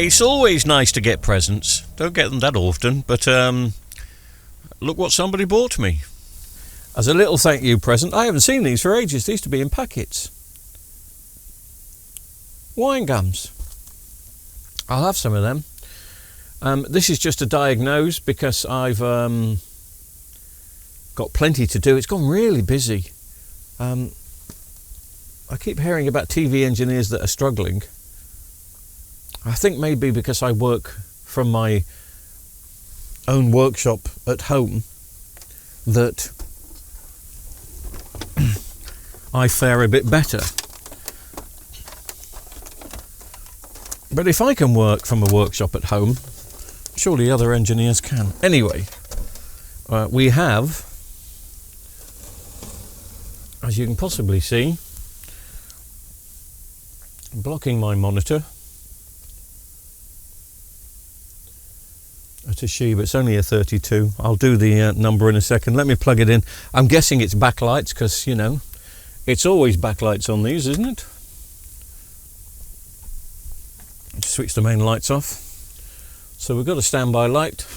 It's always nice to get presents. Don't get them that often, but look what somebody bought me. As a little thank you present, I haven't seen these for ages. They used to be in packets. Wine gums. I'll have some of them. This is just to diagnose because I've got plenty to do. It's gone really busy. I keep hearing about TV engineers that are struggling. I think maybe because I work from my own workshop at home that I fare a bit better. But if I can work from a workshop at home, surely other engineers can. Anyway, we have, as you can possibly see, blocking my monitor, a Toshiba. It's only a 32. I'll do the number in a second. Let me plug it in. I'm guessing it's backlights because, you know, it's always backlights on these, isn't it? Just switch the main lights off. So we've got a standby light.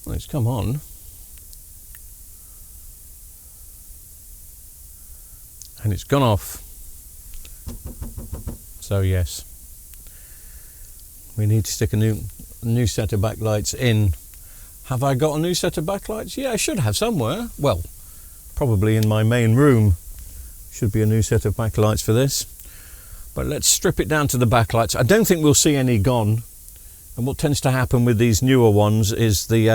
Well, it's come on. And it's gone off. So yes, we need to stick a new set of backlights in. Have I got a new set of backlights? Yeah, I should have somewhere. Well, probably in my main room should be a new set of backlights for this. But let's strip it down to the backlights. I don't think we'll see any gone. And what tends to happen with these newer ones is the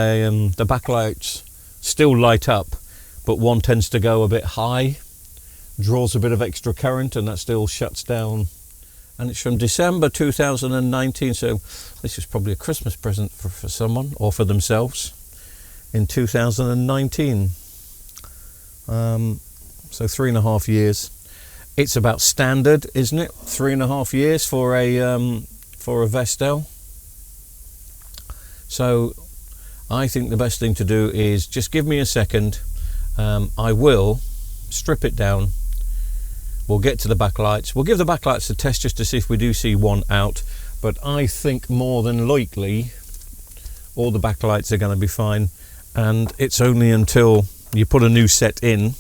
backlights still light up, but one tends to go a bit high, draws a bit of extra current, and that still shuts down. And it's from December 2019, so this is probably a Christmas present for someone or for themselves in 2019. So 3.5 years. It's about standard, isn't it? 3.5 years for a Vestel. So I think the best thing to do is just give me a second. I will strip it down. We'll get to the backlights. We'll give the backlights a test just to see if we do see one out. But I think more than likely all the backlights are going to be fine. And it's only until you put a new set in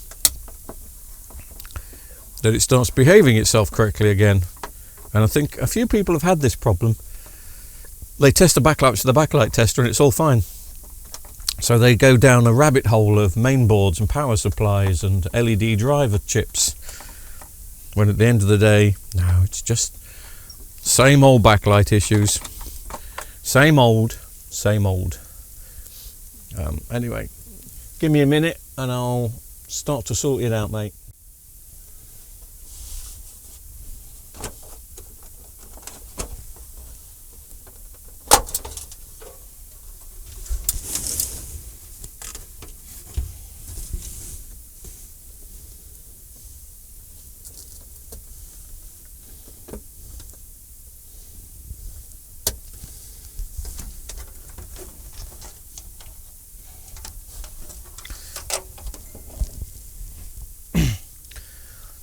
that it starts behaving itself correctly again. And I think a few people have had this problem. They test the backlights with the backlight tester and it's all fine. So they go down a rabbit hole of mainboards and power supplies and LED driver chips. When at the end of the day, no, it's just same old backlight issues. Same old, same old. Anyway, give me a minute and I'll start to sort it out, mate.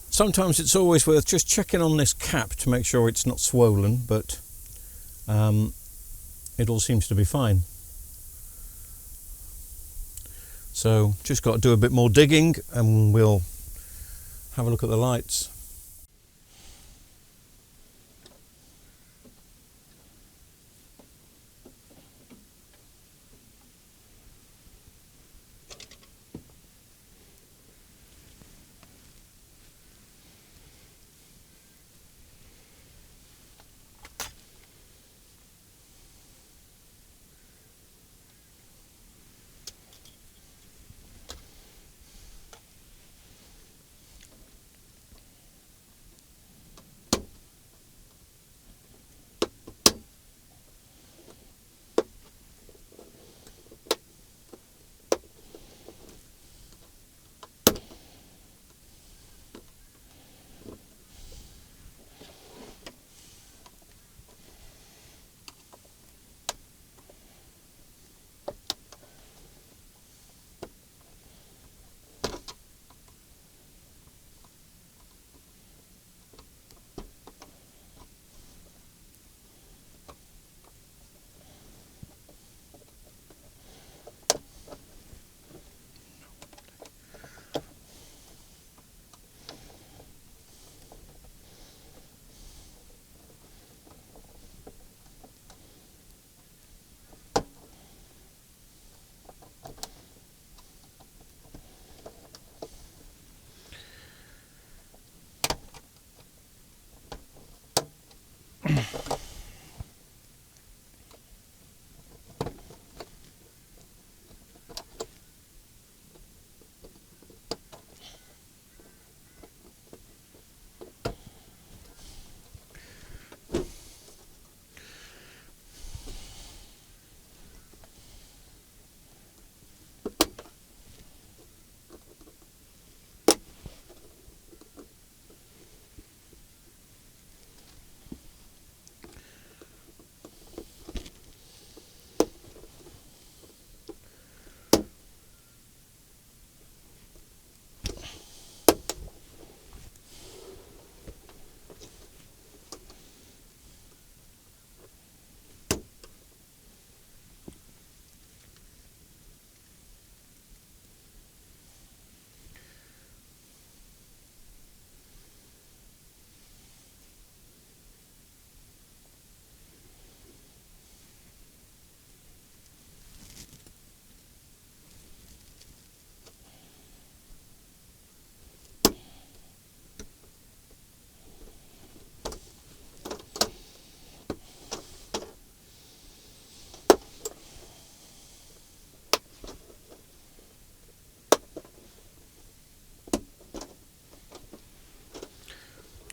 Sometimes it's always worth just checking on this cap to make sure it's not swollen, but it all seems to be fine. So just got to do a bit more digging and we'll have a look at the lights.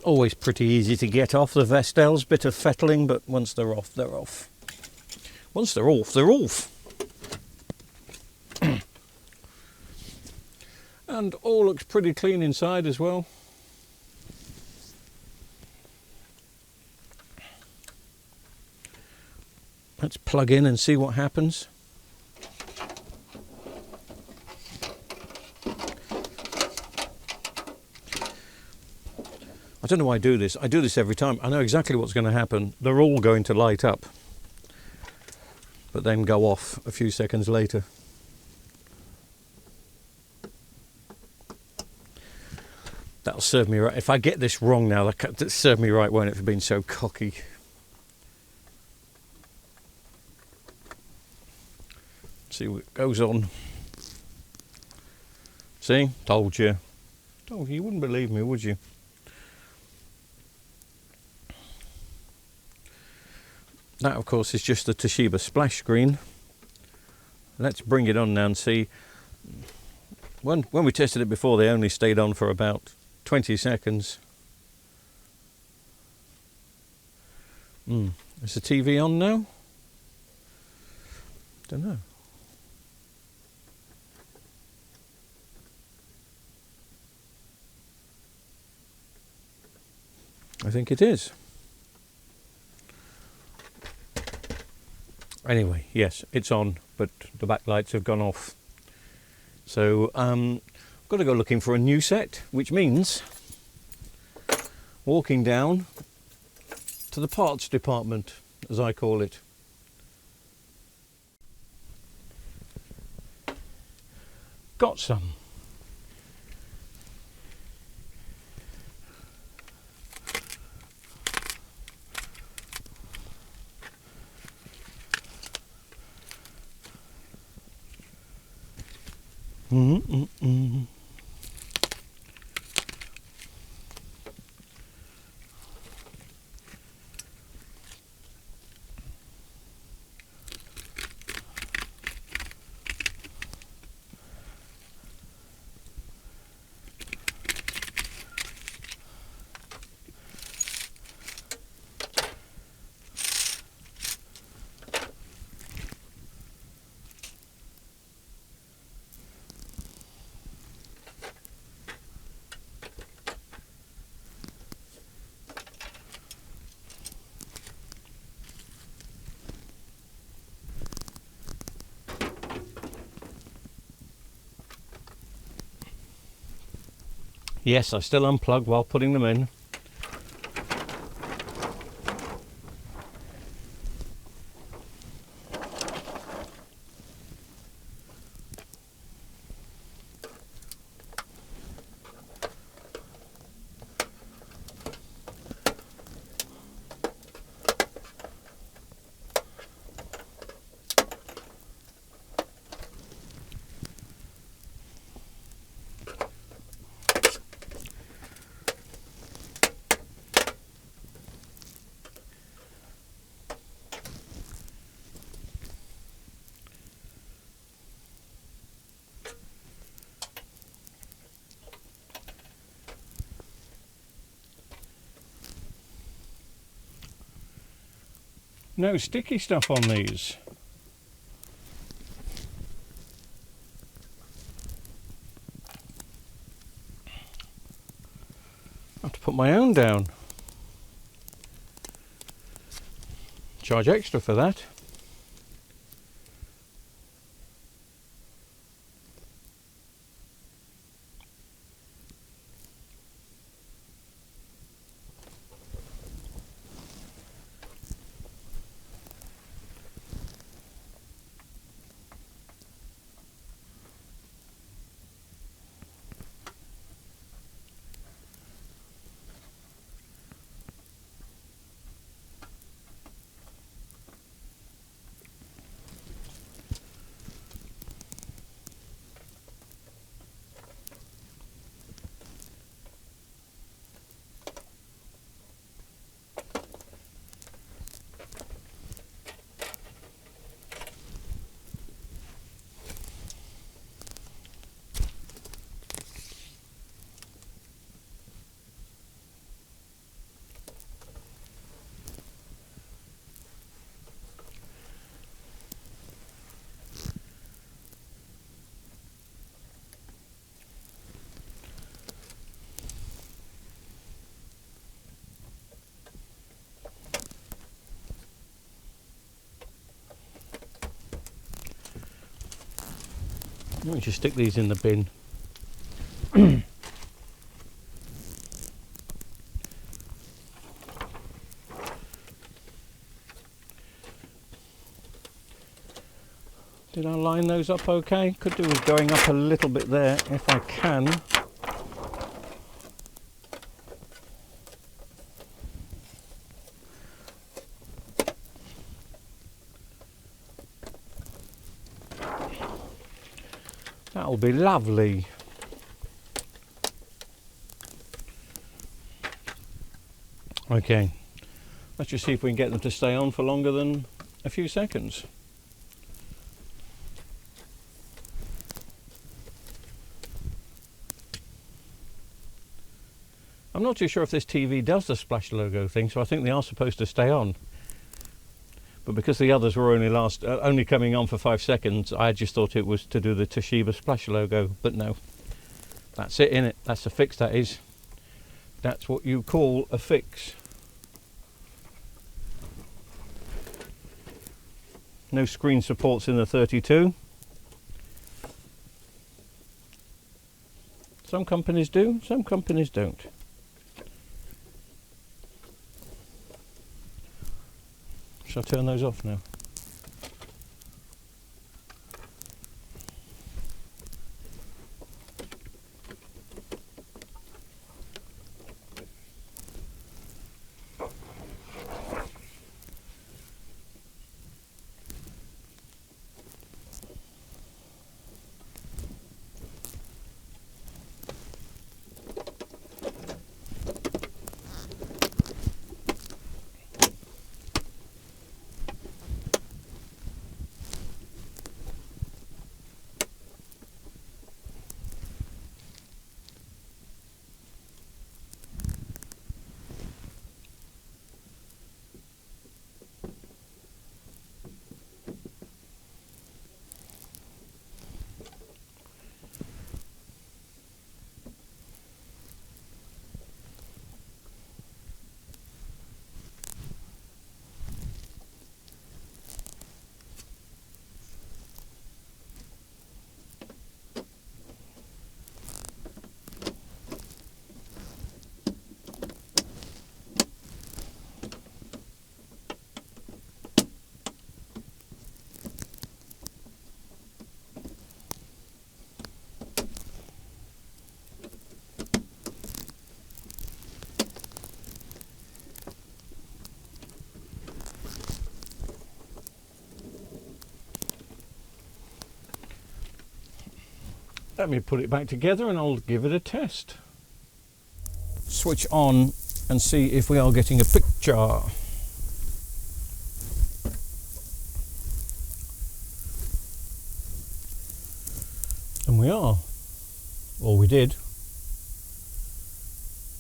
Always pretty easy to get off the Vestels, bit of fettling, but once they're off, they're off. Once they're off, they're off. And all looks pretty clean inside as well. Let's plug in and see what happens. I don't know why I do this. I do this every time. I know exactly what's going to happen. They're all going to light up, but then go off a few seconds later. That'll serve me right. If I get this wrong now, that'll serve me right, won't it, for being so cocky. See what goes on. See? Told you. Told you. You wouldn't believe me, would you? That, of course, is just the Toshiba splash screen. Let's bring it on now and see. When we tested it before, they only stayed on for about 20 seconds. Is the TV on now? Don't know. I think it is. Anyway, yes, it's on, but the backlights have gone off. So I've got to go looking for a new set, which means walking down to the parts department, as I call it. Got some. Yes, I still unplug while putting them in. No sticky stuff on these. I have to put my own down. Charge extra for that. Let me just stick these in the bin. Did I line those up okay? Could do with going up a little bit there if I can. That'll be lovely. Okay, let's just see if we can get them to stay on for longer than a few seconds. I'm not too sure if this TV does the splash logo thing, so I think they are supposed to stay on. But because the others were only coming on for 5 seconds, I just thought it was to do the Toshiba splash logo. But no, that's it, innit? That's a fix, that is. That's what you call a fix. No screen supports in the 32. Some companies do, some companies don't. Shall I turn those off now? Let me put it back together and I'll give it a test. Switch on and see if we are getting a picture. And we are. Or we did.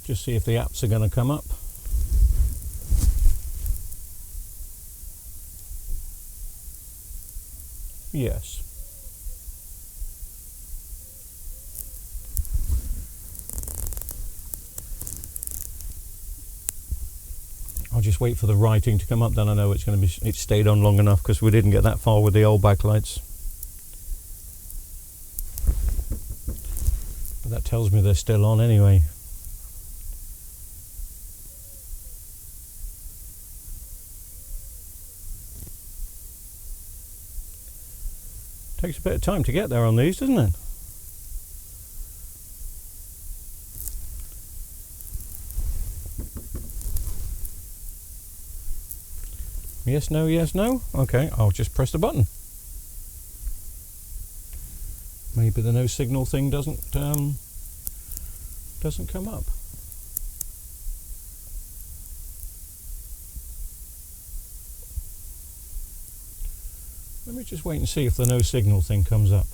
Just see if the apps are going to come up. Yes. I'll just wait for the writing to come up, then I know it's going to be, it stayed on long enough because we didn't get that far with the old backlights. But that tells me they're still on anyway. Takes a bit of time to get there on these, doesn't it? Yes, no, yes, no. Okay, I'll just press the button. Maybe the no signal thing doesn't come up. Let me just wait and see if the no signal thing comes up.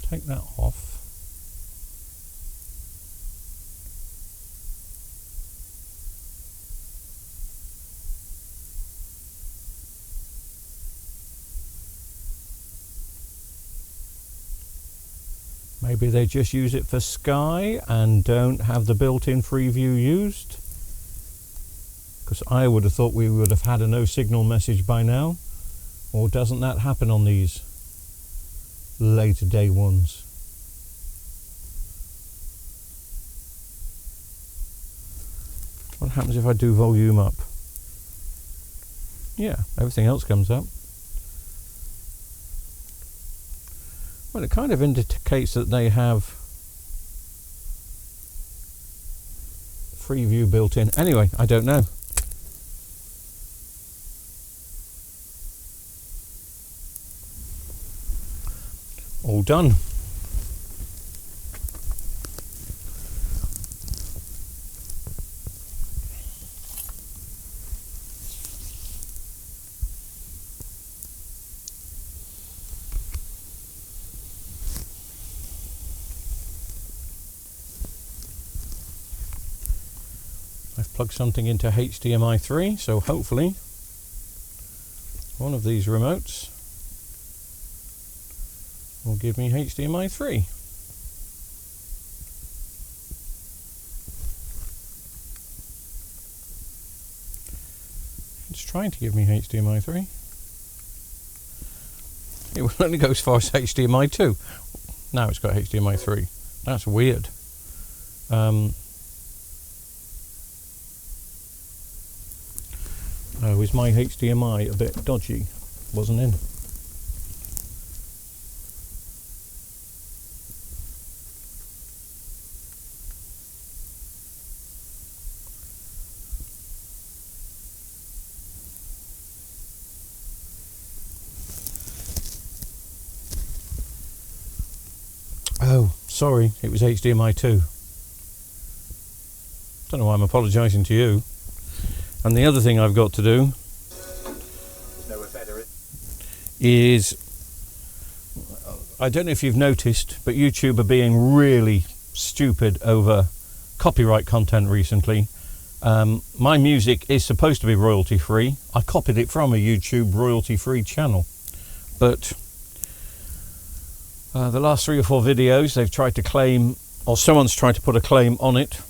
Take that off. Maybe they just use it for Sky and don't have the built-in free view used. because I would have thought we would have had a no signal message by now. Or doesn't that happen on these later day ones? What happens if I do volume up? Yeah, everything else comes up. Well, it kind of indicates that they have free view built in. Anyway, I don't know. All done. I've plugged something into HDMI 3, so hopefully one of these remotes will give me HDMI 3. It's trying to give me HDMI 3. It will only go as far as HDMI 2. Now it's got HDMI 3. That's weird. Oh, is my HDMI a bit dodgy? Wasn't in. Oh, sorry, it was HDMI 2. Don't know why I'm apologising to you. And the other thing I've got to do is, I don't know if you've noticed, but YouTube are being really stupid over copyright content recently. My music is supposed to be royalty free. I copied it from a YouTube royalty free channel, but the last 3 or 4 videos they've tried to claim, or someone's tried to put a claim on it.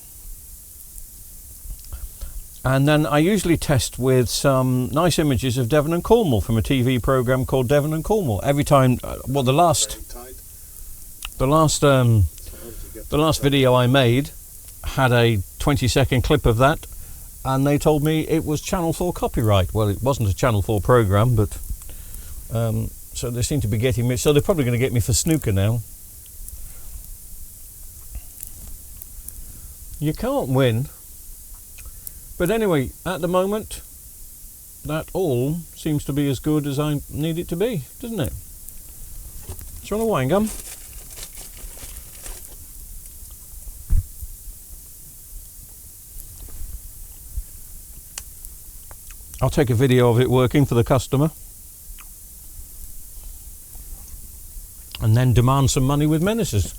And then I usually test with some nice images of Devon and Cornwall from a TV program called Devon and Cornwall. Every time, well, the last video I made had a 20-second clip of that, and they told me it was Channel 4 copyright. Well, it wasn't a Channel 4 program, but so they seem to be getting me. So they're probably going to get me for snooker now. You can't win. But anyway, at the moment, that all seems to be as good as I need it to be, doesn't it? Do you want a wine gum? I'll take a video of it working for the customer. And then demand some money with menaces.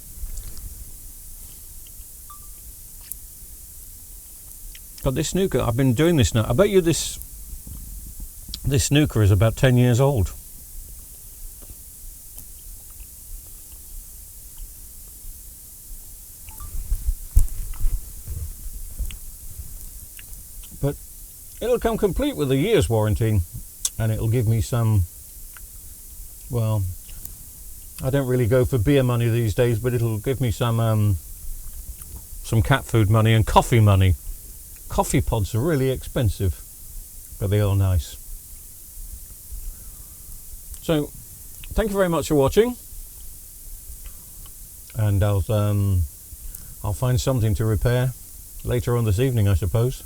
But this snooker, I've been doing this now. I bet you this snooker is about 10 years old. But it'll come complete with a year's warranty, and it'll give me some, well, I don't really go for beer money these days, but it'll give me some cat food money and coffee money. Coffee pods are really expensive, but they are nice. So, thank you very much for watching, and I'll find something to repair later on this evening, I suppose.